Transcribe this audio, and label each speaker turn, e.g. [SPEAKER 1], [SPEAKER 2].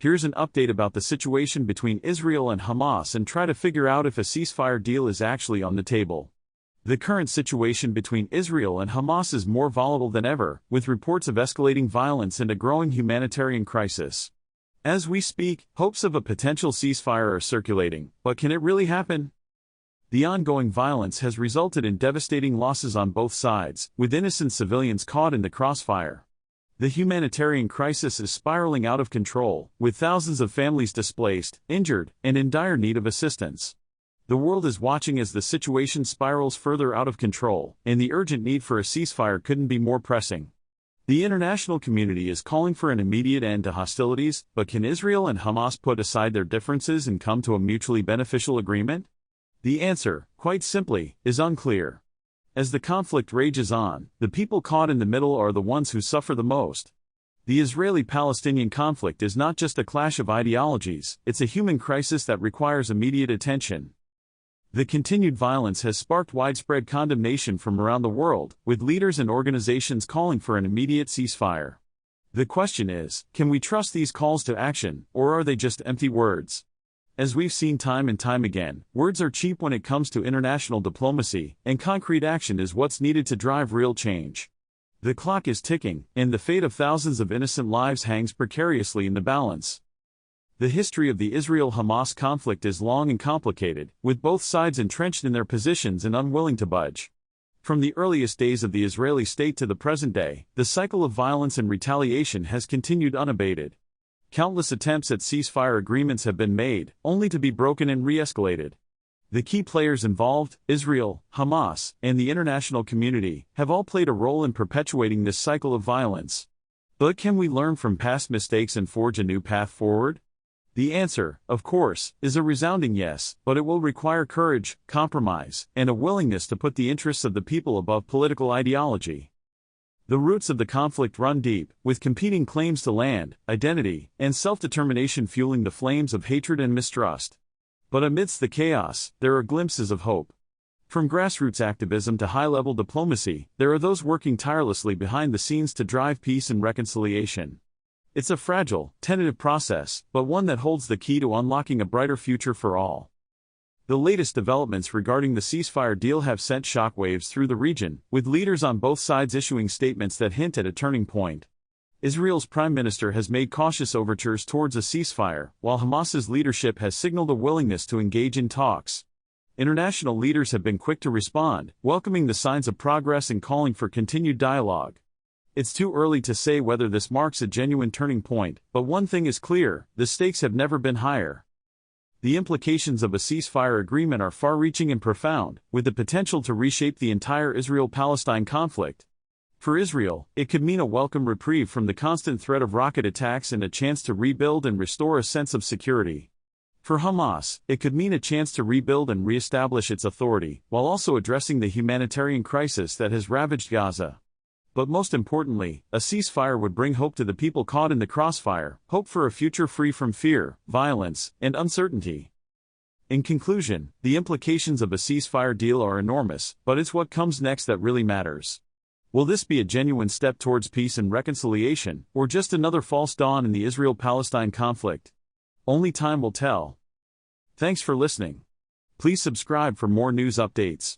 [SPEAKER 1] here's an update about the situation between Israel and Hamas and try to figure out if a ceasefire deal is actually on the table. The current situation between Israel and Hamas is more volatile than ever, with reports of escalating violence and a growing humanitarian crisis. As we speak, hopes of a potential ceasefire are circulating, but can it really happen? The ongoing violence has resulted in devastating losses on both sides, with innocent civilians caught in the crossfire. The humanitarian crisis is spiraling out of control, with thousands of families displaced, injured, and in dire need of assistance. The world is watching as the situation spirals further out of control, and the urgent need for a ceasefire couldn't be more pressing. The international community is calling for an immediate end to hostilities, but can Israel and Hamas put aside their differences and come to a mutually beneficial agreement? The answer, quite simply, is unclear. As the conflict rages on, the people caught in the middle are the ones who suffer the most. The Israeli-Palestinian conflict is not just a clash of ideologies, it's a human crisis that requires immediate attention. The continued violence has sparked widespread condemnation from around the world, with leaders and organizations calling for an immediate ceasefire. The question is, can we trust these calls to action, or are they just empty words? As we've seen time and time again, words are cheap when it comes to international diplomacy, and concrete action is what's needed to drive real change. The clock is ticking, and the fate of thousands of innocent lives hangs precariously in the balance. The history of the Israel-Hamas conflict is long and complicated, with both sides entrenched in their positions and unwilling to budge. From the earliest days of the Israeli state to the present day, the cycle of violence and retaliation has continued unabated. Countless attempts at ceasefire agreements have been made, only to be broken and re-escalated. The key players involved, Israel, Hamas, and the international community, have all played a role in perpetuating this cycle of violence. But can we learn from past mistakes and forge a new path forward? The answer, of course, is a resounding yes, but it will require courage, compromise, and a willingness to put the interests of the people above political ideology. The roots of the conflict run deep, with competing claims to land, identity, and self-determination fueling the flames of hatred and mistrust. But amidst the chaos, there are glimpses of hope. From grassroots activism to high-level diplomacy, there are those working tirelessly behind the scenes to drive peace and reconciliation. It's a fragile, tentative process, but one that holds the key to unlocking a brighter future for all. The latest developments regarding the ceasefire deal have sent shockwaves through the region, with leaders on both sides issuing statements that hint at a turning point. Israel's prime minister has made cautious overtures towards a ceasefire, while Hamas's leadership has signaled a willingness to engage in talks. International leaders have been quick to respond, welcoming the signs of progress and calling for continued dialogue. It's too early to say whether this marks a genuine turning point, but one thing is clear, the stakes have never been higher. The implications of a ceasefire agreement are far-reaching and profound, with the potential to reshape the entire Israel-Palestine conflict. For Israel, it could mean a welcome reprieve from the constant threat of rocket attacks and a chance to rebuild and restore a sense of security. For Hamas, it could mean a chance to rebuild and re-establish its authority, while also addressing the humanitarian crisis that has ravaged Gaza. But most importantly, a ceasefire would bring hope to the people caught in the crossfire, hope for a future free from fear, violence, and uncertainty. In conclusion, the implications of a ceasefire deal are enormous, but it's what comes next that really matters. Will this be a genuine step towards peace and reconciliation, or just another false dawn in the Israel-Palestine conflict? Only time will tell. Thanks for listening. Please subscribe for more news updates.